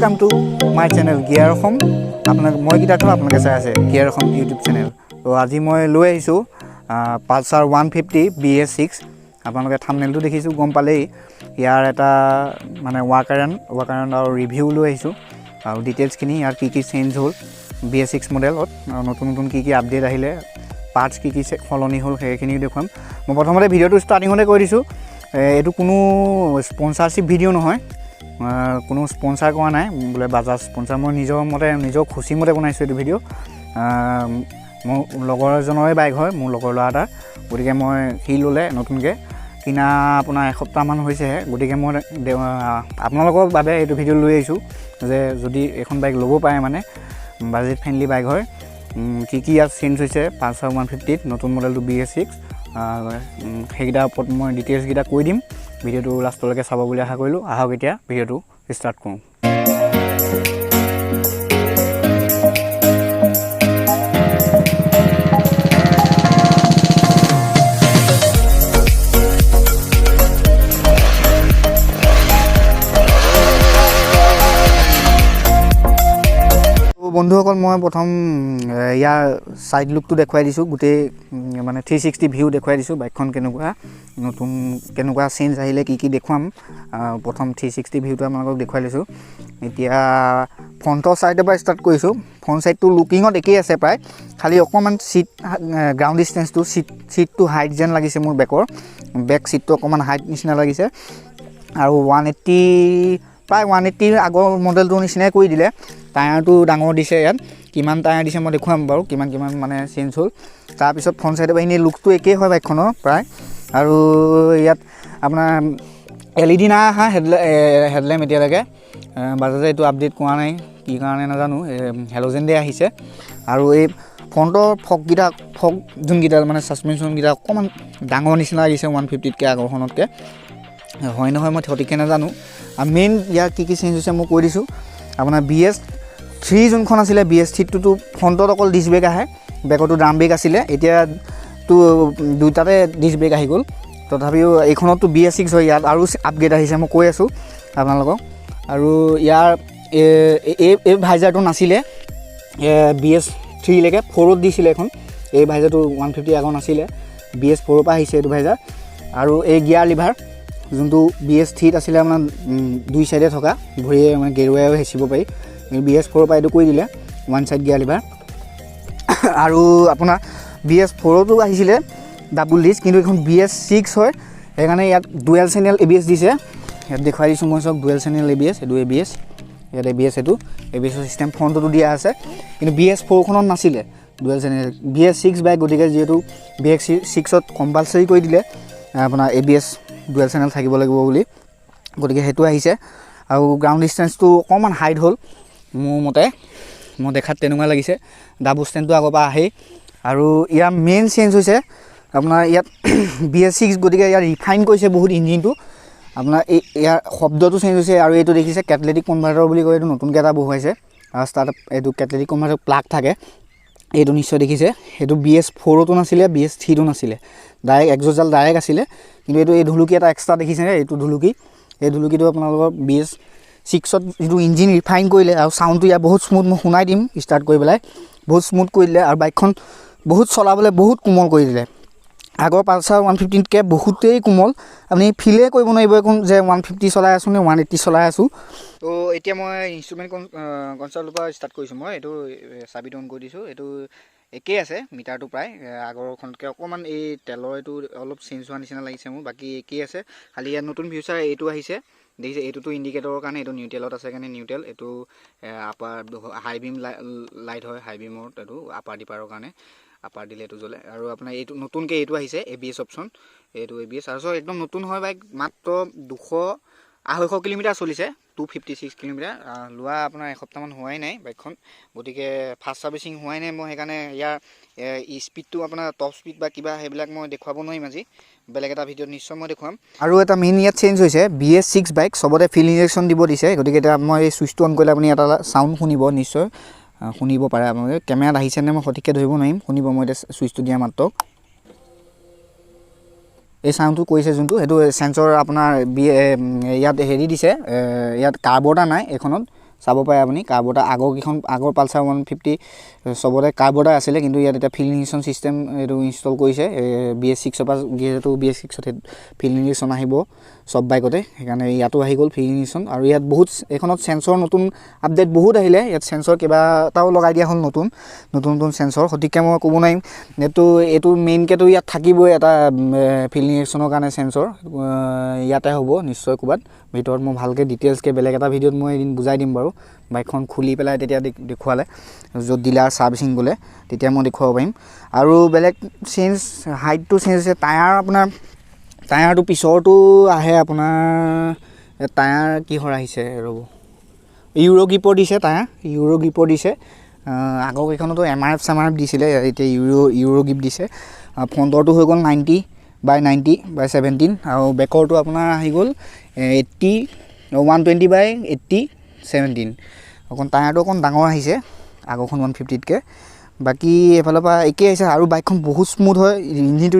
Welcome to my channel Gear Home. আপোনাক মই কিটাটো আপোনাক চাই আছে Gear Home YouTube channel. তো আজি মই লৈ আহিছো Pulsar 150 BS6. আপোনালোকে থাম্বনেলটো দেখিছো গম পালেই ইয়াৰ এটা মানে ৱাকাৰন আৰু ৰিভিউ লৈ আহিছো আৰু ডিটেইলছ খিনি ইয়াৰ কি চেঞ্জ হ'ল BS6 মডেলত নতুন কি আপডেট আহিলে পাৰ্টস কি সলনি হ'ল সেইখিনি দেখুৱাম মই প্ৰথমতে ভিডিওটো ষ্টাৰ্টিংতে কৈ দিছো এটো কোনো স্পন্সৰশিপ ভিডিও নহয় কোনো স্পন্সৰ কৰা নাই বলে বাজাজ স্পন্সৰ মই নিজৰ খুচি মতে বনাইছো এটো ভিডিও মোৰ লগৰ এজনৰে বাইক হয় মোৰ লগৰ ল'ৰাটা গতিকে মই হি ললে নতুনকে কিনা আপোনাৰ এসপ্তাহ মান হৈছে গতিকে মই আপোনালোকৰ বাবে এটো ভিডিও লৈ আহিছো যে যদি এখন বাইক ল'ব পাৰে মানে বাজেট ফ্ৰেন্ডলি বাইক হয় কি ইয়াত চেঞ্জ হৈছে Pulsar 150 নতুন মডেলটো BS6 সেইগিটাৰ ওপৰত মই ডিটেইলছ গিটা কৈ দিম ভিডিওটো লাষ্টলৈকে চাব বুলি আশা কৰিলো আহক এতিয়া ভিডিওটো ষ্টাৰ্ট কৰোঁ বন্ধুসকল মই প্ৰথম ইয়াৰ সাইড লুকটো দেখুৱাই দিছো গুটে মানে 360 ভিউ দেখুৱাই দিছো বাইকখন নতুন কেনেকুৱা চেঞ্জ আহিলে কি দেখুৱাম প্ৰথম 360 ভিউটো আপোনালোকক দেখুৱাই লৈছো এতিয়া ফ্ৰন্টৰ সাইডৰ পৰা ষ্টাৰ্ট কৰিছো ফ্ৰন্ট সাইডটো লুকিংত একেই আছে প্ৰায় খালি অকমান সিট গ্ৰাউন্ড ডিসটেন্সটো সিটটো হাইট যেন লাগিছে মোৰ বেক সিটটো অকমান হাইট নিচিনা লাগিছে আৰু 180 প্ৰায় 180 আগৰ মডেলটো নিচিনাই কৰি দিলে টায়াৰটো ডাঙৰ দিছে ইয়াত কিমান টায়াৰ দিছে মই দেখুৱাম বাৰু কিমান মানে চেঞ্জ হ'ল তাৰ পিছত ফ্ৰন্ট সাইডৰ পৰা ইনে লুকটো একেই হয় বাইকখনৰ প্ৰায় আৰু ইয়াত আপোনাৰ LED না হা হেডলাইট এতিয়ালৈকে বাজাজে এইটো আপডেট কৰা নাই কি কাৰণে নাজানো হেলোজেন দে আহিছে আৰু এই ফ্ৰন্টৰ ফক যোনগিটা মানে সাসপেনশন গিটা অকমান ডাঙৰ নিচিনা লাগিছে 150 কে আগৰখনতকে হয় নহয় মই সঠিককে নাজানো আৰু মেইন ইয়াৰ কি চেঞ্জ হৈছে মই কৈ দিছো আপোনাৰ BS3 যোনখন আছিল BS3 টো ফ্ৰন্টত অকল ডিস্ক ব্ৰেক আহে বেকতো ড্ৰাম ব্ৰেক আছিল এতিয়া তো দুইটাতে ডিস্ক ব্ৰেক আহি গ'ল তথাপিও এইখনতো BS6 হয় ইয়াত আৰু আপগ্ৰেড আহিছে মই কৈ আছো আপোনালোকক আৰু ইয়াৰ এই ভাইজাৰটো নাছিলে BS3 লৈকে 4ত দিছিলে এখন এই ভাইজাৰটো 150 আগৰ নাছিলে BS4 পৰা আহিছে এই ভাইজাৰ আৰু এই গিয়াৰ লিভাৰ যোনটো BS3 আছিল আপোনাৰ দুই সাইডে থকা ভৰিয়ে মানে গেৰুৱাও হেচিব পাৰি BS4 পৰা এটো কৈ দিলে ওৱান সাইড গিয়াৰ লিভাৰ আৰু আপোনাৰ BS4 তো আহিছিলে ডাবল ডিস্ক কিন্তু এখন BS6 হয় সেইকাৰণে ইয়াত ডুৱেল চেনেল ABS দিছে ইয়াত দেখুৱাই দিছো মই সব ডুৱেল চেনেল ABS এটো ABS ইয়াত ABS এটো ABS সিস্টেম ফ্ৰন্টটো দিয়া আছে কিন্তু BS4 খনত নাছিলে ডুৱেল চেনেল BS6 বাইক গতিকে যেটো BS6 ত কম্পালসৰি কৰি দিলে আপোনাৰ ABS ডুৱেল চেনেল থাকিব লাগিব বুলি গতিকে হেতু আহিছে আৰু গ্ৰাউন্ড ডিসটেন্সটো অকমান হাইট হ'ল মোৰ মতে মই দেখাত তেনেকুৱা লাগিছে ডাবল ষ্টেণ্ডটো আগৰ পৰা আহে আৰু ইয়াৰ মেইন চেঞ্জ হৈছে আপোনাৰ ইয়াত BS6 গতিকে ইয়াৰ ৰিফাইন কৰিছে বহুত ইঞ্জিনটো আপোনাৰ ইয়াৰ শব্দটো চেঞ্জ হৈছে আৰু এইটো দেখিছে কেটালিটিক কনভাৰ্টাৰ বুলি কয় এইটো নতুনকৈ এটা বহুৱাইছে আৰু স্টাৰ্টআপ এইটো কেটালিটিক কনভাৰ্টাৰ প্লাগ থাকে এইটো নিশ্চয় দেখিছে এইটো BS4 তো নাছিলে BS3 তো নাছিলে ডাইৰেক্ট এক্সজাল ডাইৰেক্ট আছিলে কিন্তু এইটো এই ধুলুকি এটা এক্সট্ৰা দেখিছে এইটো ধুলুকি এই ধুলুকিটো আপোনালোকৰ BS6 ত যেটো ইঞ্জিন ৰিফাইন কৰিলে আৰু সাউন্ডটো ইয়া বহুত স্মুথ মই শুনাই দিম ষ্টাৰ্ট কৰি পেলাই বহুত স্মুথ কৰি দিলে আৰু বাইকখন বহুত চলাবলৈ বহুত কোমল কৰি দিলে আগৰ Pulsar 150 কে বহুতেই কোমল আপুনি ফিলে কৰিব নোৱাৰিব এখন যে 150 চলাই আছো নে 180 চলাই আছো তো এতিয়া মই ইনস্ট্ৰুমেন্ট কনসোলৰ পৰা ষ্টাৰ্ট কৰিছো মই এটো চাবিটো অন কৰি দিছো এটো একেই আছে মিটাৰটো প্ৰায় আগৰখনকে অকমান এই তেলৰ এটো অলপ চেঞ্জ হোৱা নিচিনা লাগিছে মোৰ বাকি একেই আছে খালি ইয়াত নতুন ফিউচাৰ এটো আহিছে দেখিছে এটোটো ইন্ডিকেটৰৰ কাৰণে এটো নিউট্ৰেলত আছে কাৰণে নিউট্ৰেল এটো আপাৰ হাই বিম লাইট হয় হাই বিমৰ এটো আপাৰ ডিপাৰৰ কাৰণে আপাৰ দিলে এটো জ্বলে আৰু আপোনাৰ এটো নতুনকে এটো আহিছে ABS অপচন এটো ABS আৰু একদম নতুন হয় বাইক মাত্ৰ 200 কিলোমিটাৰ চলিছে 256 কিলোমিটাৰ লোৱা আপোনাৰ এসপ্তাহ মান হোৱাই নাই বাইকখন গতিকে ফাষ্ট সাৰ্ভিসিং হোৱাই নাই মই সেইকাৰণে ইয়াৰ স্পিডটো আপোনাৰ টপ স্পিড বা কিবা হেবিলাক মই দেখুৱাব নোৱাৰিম আজি বেলেগ এটা ভিডিঅ নিশ্চয় মই দেখুৱাম আৰু এটা মেইন ইয়াত চেঞ্জ হৈছে BS6 বাইক সবতে ফিল ইনজেকশন দিব দিছে গতিকে এটা মই এই সুইচটো অন কৰিলে আপুনি এটা সাউন্ড শুনিব নিশ্চয় শুনিব পাৰে আপোনালোকে কেমেৰাত আহিছে নে মই সঠিককে ধৰিব নোৱাৰিম শুনিব মই এটা সুইচটো দিয়া মাত্ৰ এই সাউন্ডটো কৈছে যোনটো হেতু সেন্সৰ আপোনাৰ ইয়াত হেৰি দিছে ইয়াত কাৰ্বটা নাই এখনত চাব পাৰে আপুনি কাৰ্বৰ্ডাৰ আগৰ পালচাৰ 150 চবতে কাৰ্বৰ্ডাৰ আছিলে কিন্তু ইয়াত এটা ফিল্ড ইঞ্জেকশ্যন চিষ্টেম এইটো ইনষ্টল কৰিছে BS6 পৰা যিহেতু BS6 ফিল্ড ইঞ্জেকশ্যন আহিব সব বাইকতে সেইকাৰণে ইয়াতো আহি গ'ল ফিল্ড ইঞ্জেকশ্যন আৰু ইয়াত বহুত এখনত সেন্সৰ নতুন আপডেট বহুত আহিলে ইয়াত সেন্সৰ কেইবাটাও লগাই দিয়া হ'ল নতুন সেন্সৰ সঠিককৈ মই ক'ব নোৱাৰিম এইটো মেইনকেতো ইয়াত থাকিবই এটা ফিল্ড ইঞ্জেকশ্যনৰ কাৰণে সেন্সৰ ইয়াতে হ'ব নিশ্চয় ক'ৰবাত ভিতৰত মই ভালকৈ ডিটেইলছকৈ বেলেগ এটা ভিডিঅ'ত মই এদিন বুজাই দিম বাৰু বাইকখন খুলি পেলাই তেতিয়া দেখুৱালে য'ত ডিলাৰ ছাৰ্ভিচিং গ'লে তেতিয়া মই দেখুৱাব পাৰিম আৰু বেলেগ চেঞ্জ হাইটটো চেঞ্জ হৈছে টায়াৰটো পিছৰটো আহে আপোনাৰ টায়াৰ কিহৰ আহিছে ৰ'ব ইউৰো গ্ৰিপৰ দিছে টায়াৰ ইউৰো গ্ৰিপৰ দিছে আগৰ কেইখনতো MRF দিছিলে এতিয়া ইউৰো গ্ৰিপ দিছে ফ্ৰণ্টৰটো হৈ গ'ল 90/90/17 আৰু বেকৰটো আপোনাৰ আহি গ'ল 120/80/17 অকণ টায়াৰটো অকণ ডাঙৰ আহিছে আগৰখন 150তকৈ বাকী এফালৰ পৰা একেই আহিছে আৰু বাইকখন বহুত স্মুথ হয় ইঞ্জিনটো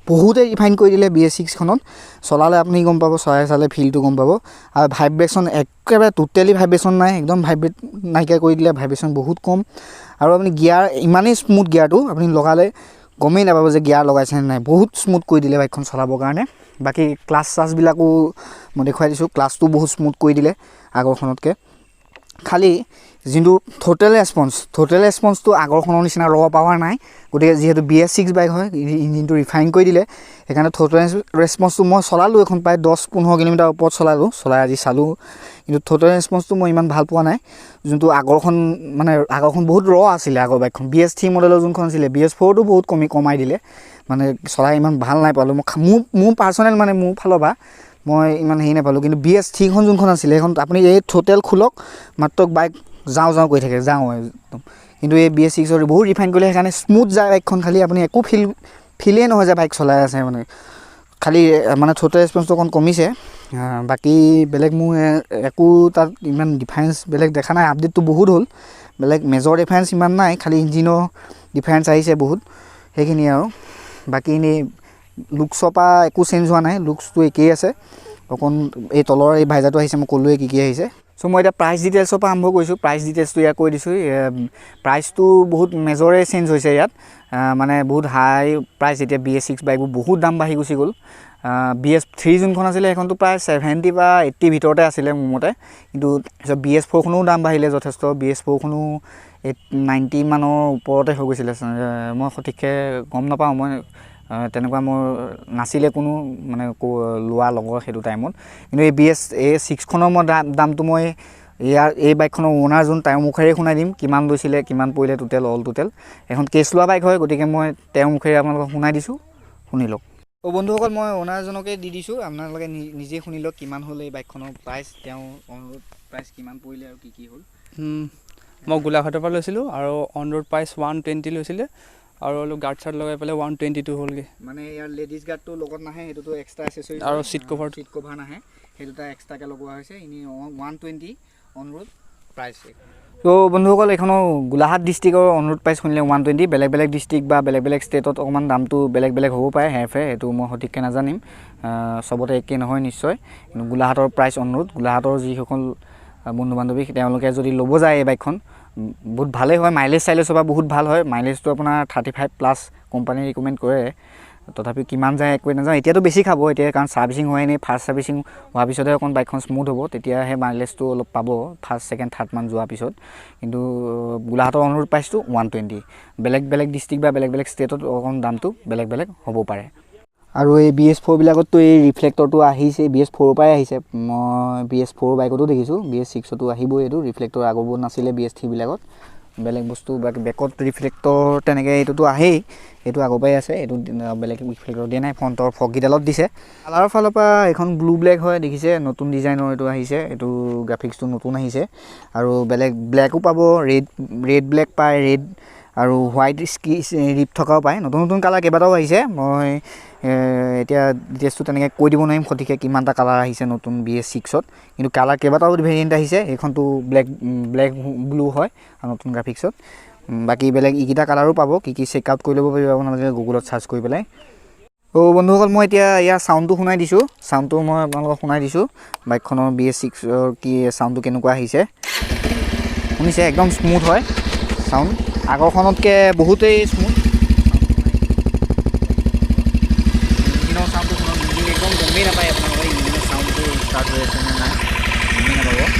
বহুতে ৰিফাইন কৰি দিলে BS6খনত চলালে আপুনি গম পাব চালে ফিলটো গম পাব আৰু ভাইব্ৰেশ্যন একেবাৰে টোটেলি ভাইব্ৰেশ্যন নাই একদম ভাইব্ৰেট নাইকিয়া কৰি দিলে ভাইব্ৰেশ্যন বহুত কম আৰু আপুনি গিয়াৰ ইমানেই স্মুথ গিয়াৰটো আপুনি লগালে গমেই নাপাব যে গিয়াৰ লগাইছে নে নাই বহুত স্মুথ কৰি দিলে বাইকখন চলাবৰ কাৰণে বাকী ক্লাছ চাছবিলাকো মই দেখুৱাই দিছোঁ ক্লাছটো বহুত স্মুথ কৰি দিলে আগৰখনতকৈ খালি যোনটো টোটেল ৰেছপন্সটো আগৰখনৰ নিচিনা ৰ পাৱাৰ নাই গতিকে যিহেতু BS6 বাইক হয় ইঞ্জিনটো ৰিফাইন কৰি দিলে সেইকাৰণে টোটেল ৰেছপন্সটো মই চলালোঁ এখন প্ৰায় 10-15 কিলোমিটাৰ ওপৰত চলাই আজি চালোঁ কিন্তু টোটেল ৰেছপন্সটো মই ইমান ভাল পোৱা নাই যোনটো আগৰখন বহুত ৰ আছিলে আগৰ বাইকখন BS3 মডেলৰ যোনখন আছিলে BS4টো বহুত কমাই দিলে মানে চলাই ইমান ভাল নাই পালোঁ মোৰ পাৰ্চনেল মোৰ ফালৰ পৰা মই ইমান হেৰি নাপালোঁ কিন্তু BS3খন যোনখন আছিলে সেইখন আপুনি এই টোটেল খোলক মাত্ৰ বাইক যাওঁ কৰি থাকে একদম কিন্তু এই BS6 বহুত ৰিফাইন কৰিলে সেইকাৰণে স্মুথ যায় বাইকখন খালি আপুনি একো ফিলেই নহয় যে বাইক চলাই আছে খালি টোটেল ৰেছপন্সটো অকণ কমিছে বাকী বেলেগ মোৰ একো তাত ইমান ডিফাৰেঞ্চ বেলেগ দেখা নাই আপডেটটো বহুত হ'ল বেলেগ মেজৰ ডিফাৰেঞ্চ ইমান নাই খালি ইঞ্জিনৰ ডিফাৰেঞ্চ আহিছে বহুত সেইখিনি আৰু বাকী এনেই লুকছৰ পৰা একো চেঞ্জ হোৱা নাই লুকছটো একেই আছে অকণ এই তলৰ এই ভাইজাৰটো আহিছে মই ক'লোৱে কি আহিছে চ' মই এতিয়া প্ৰাইচ ডিটেইলছৰ পৰা আৰম্ভ কৰিছোঁ প্ৰাইচ ডিটেইলছটো ইয়াত কৈ দিছোঁ প্ৰাইচটো বহুত মেজৰে চেঞ্জ হৈছে ইয়াত বহুত হাই প্ৰাইচ এতিয়া BS6 বাইকবোৰ বহুত দাম বাঢ়ি গুচি গ'ল BS3 যোনখন আছিলে সেইখনটো প্ৰায় 70 বা 80 ভিতৰতে আছিলে মোৰ মতে কিন্তু BS4খনো দাম বাঢ়িলে যথেষ্ট BS4খনো 90 মানৰ ওপৰতে হৈ গৈছিলে মই সঠিককৈ গম নাপাওঁ মই তেনেকুৱা মোৰ নাছিলে কোনো লোৱা লগৰ সেইটো টাইমত কিন্তু এই BS6খনৰ মই দামটো মই এই বাইকখনৰ অ'নাৰ যোন তেওঁৰ মুখেৰে শুনাই দিম কিমান লৈছিলে কিমান পৰিলে অল টোটেল এখন কেছ লোৱা বাইক হয় গতিকে মই তেওঁৰ মুখেৰে আপোনালোকক শুনাই দিছোঁ শুনি লওক বন্ধুসকল মই অ'নাৰজনকে দি দিছোঁ আপোনালোকে নিজে শুনি লওক কিমান হ'ল এই বাইকখনৰ প্ৰাইচ তেওঁ অনৰোড প্ৰাইচ কিমান পৰিলে আৰু কি হ'ল মই গোলাঘাটৰ পৰা লৈছিলোঁ আৰু অনৰোড প্ৰাইচ 120 লৈছিলে আৰু অলপ গাৰ্ড চাৰ্ট লগাই পেলাই 122 হ'লগৈ ইয়াৰ লেডিজ গাৰ্ডটো লগত নাহে সেইটোতো এক্সট্ৰা এচেছৰিজ আৰু চিট কভাৰ নাহে সেইটোটা এক্সট্ৰাকৈ লগোৱা হৈছে এনেই 120 অনৰোড প্ৰাইচ ত' বন্ধুসকল এইখনৰ গোলাঘাট ডিষ্ট্ৰিক্টৰ অনৰোড প্ৰাইচ শুনিলে 120 বেলেগ ডিষ্ট্ৰিক্ট বা বেলেগ ষ্টেটত অকণমান দামটো বেলেগ হ'ব পাৰে হেৰফেৰ সেইটো মই সঠিককৈ নাজানিম চবতে একেই নহয় নিশ্চয় কিন্তু গোলাঘাটৰ প্ৰাইচ অনৰোড গোলাঘাটৰ যিসকল বন্ধু বান্ধৱী তেওঁলোকে যদি ল'ব যায় এই বাইকখন বহুত ভালেই হয় মাইলেজৰ পৰা বহুত ভাল হয় মাইলেজটো আপোনাৰ 35+ কোম্পানীয়ে ৰিকমেণ্ড কৰে তথাপি কিমান যায় একোৱে নাযাওঁ এতিয়াতো বেছি খাব এতিয়া কাৰণ ছাৰ্ভিচিং হোৱাই নাই ফাৰ্ষ্ট ছাৰ্ভিচিং হোৱাৰ পিছতহে অকণ বাইকখন স্মুথ হ'ব তেতিয়াহে মাইলেজটো অলপ পাব ফাৰ্ষ্ট ছেকেণ্ড থাৰ্ড মান যোৱাৰ পিছত কিন্তু গোলাঘাটৰ অনৰোড প্ৰাইচটো 120 বেলেগ ডিষ্ট্ৰিক্ট বা বেলেগ ষ্টেটত অকণ দামটো বেলেগ হ'ব পাৰে আৰু এই BS4 বিলাকততো এই ৰিফ্লেক্টৰটো আহিছে BS4 পৰাই আহিছে মই BS4 বাইকতো দেখিছোঁ BS6তো আহিবই এইটো ৰিফ্লেক্টৰ আগৰবোৰ নাছিলে BS3 বিলাকত বেলেগ বস্তু বেকত ৰিফ্লেক্টৰ তেনেকৈ এইটোতো আহেই এইটো আগৰ পৰাই আছে এইটো বেলেগ ৰিফ্লেক্টৰ দিয়া নাই ফ্ৰণ্টৰ ফগকেইডালত দিছে কালাৰৰ ফালৰ পৰা এইখন ব্লু ব্লেক হয় দেখিছে নতুন ডিজাইনৰ এইটো আহিছে এইটো গ্ৰাফিক্সটো নতুন আহিছে আৰু বেলেগ ব্লেকো পাব ৰেড ব্লেক পায় ৰেড আৰু হোৱাইট ৰিপ থকাও পায় নতুন কালাৰ কেইবাটাও আহিছে মই এতিয়া ডিটেইলছটো তেনেকৈ কৈ দিব নোৱাৰিম সঠিককৈ কিমানটা কালাৰ আহিছে নতুন BS6ত কিন্তু কালাৰ কেইবাটাও ভেৰিয়েণ্ট আহিছে এইখনটো ব্লেক ব্লু হয় আৰু নতুন গ্ৰাফিক্সত বাকী বেলেগ এইকেইটা কালাৰো পাব কি চেক আউট কৰি ল'ব পাৰিব আপোনালোকে গুগলত চাৰ্চ কৰি পেলাই ও বন্ধুসকল মই এতিয়া ইয়াৰ সাউন্ডটো শুনাই দিছো সাউন্ডটো মই আপোনালোকক শুনাই দিছো বাইকখনৰ BS6 ৰ কি সাউন্ডটো কেনেকুৱা আহিছে শুনিছে একদম স্মুথ হয় সাউন্ড আগৰখনতকৈ বহুতেই স্মুথ ইঞ্জিনৰ সাউন্ডটো শুনক ইঞ্জিন একদম গমেই নাপায় আপোনালোকে ইঞ্জিনৰ সাউন্ডটো ষ্টাৰ্ট হৈ আছে নে নাই গমেই নাপাব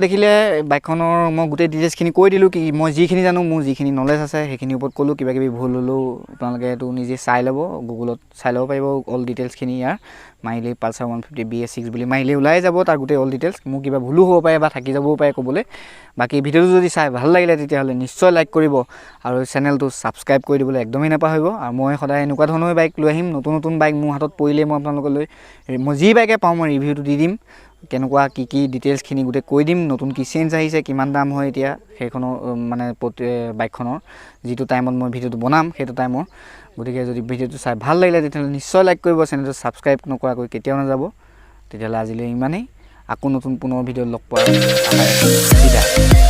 দেখিলে বাইকখনৰ মই গোটেই ডিটেইলছখিনি কৈ দিলোঁ কি মই যিখিনি জানো মোৰ যিখিনি নলেজ আছে সেইখিনিৰ ওপৰত ক'লোঁ কিবা কিবি ভুল হ'লেও আপোনালোকে এইটো নিজে চাই ল'ব গুগলত চাই ল'ব পাৰিব অল ডিটেইলছখিনি ইয়াৰ মাৰিলেই পালচাৰ 150 BS6 বুলি মাৰিলেই ওলাই যাব তাৰ গোটেই অল ডিটেইলছ মোৰ কিবা ভুলো হ'ব পাৰে বা থাকি যাবও পাৰে ক'বলৈ বাকী ভিডিঅ'টো যদি চাই ভাল লাগিলে তেতিয়াহ'লে নিশ্চয় লাইক কৰিব আৰু চেনেলটো ছাবস্ক্ৰাইব কৰি দিবলৈ একদমেই নাপাহৰিব আৰু মই সদায় এনেকুৱা ধৰণৰ বাইক লৈ আহিম নতুন নতুন বাইক মোৰ হাতত পৰিলে মই আপোনালোকলৈ মই যি বাইকে পাওঁ মই ৰিভিউটো দি দিম কেনেকুৱা কি ডিটেইলছখিনি গোটেই কৈ দিম নতুন কি চেঞ্জ আহিছে কিমান দাম হয় এতিয়া সেইখনৰ মানে বাইকখনৰ যিটো টাইমত মই ভিডিঅ'টো বনাম সেইটো টাইমৰ গতিকে যদি ভিডিঅ'টো চাই ভাল লাগিলে তেতিয়াহ'লে নিশ্চয় লাইক কৰিব চেনেলটো ছাবস্ক্ৰাইব নকৰাকৈ কেতিয়াও নাযাব তেতিয়াহ'লে আজিলৈ ইমানেই আকৌ নতুন পুনৰ ভিডিঅ'ত লগ পোৱাৰ আশা ৰাখিলোঁ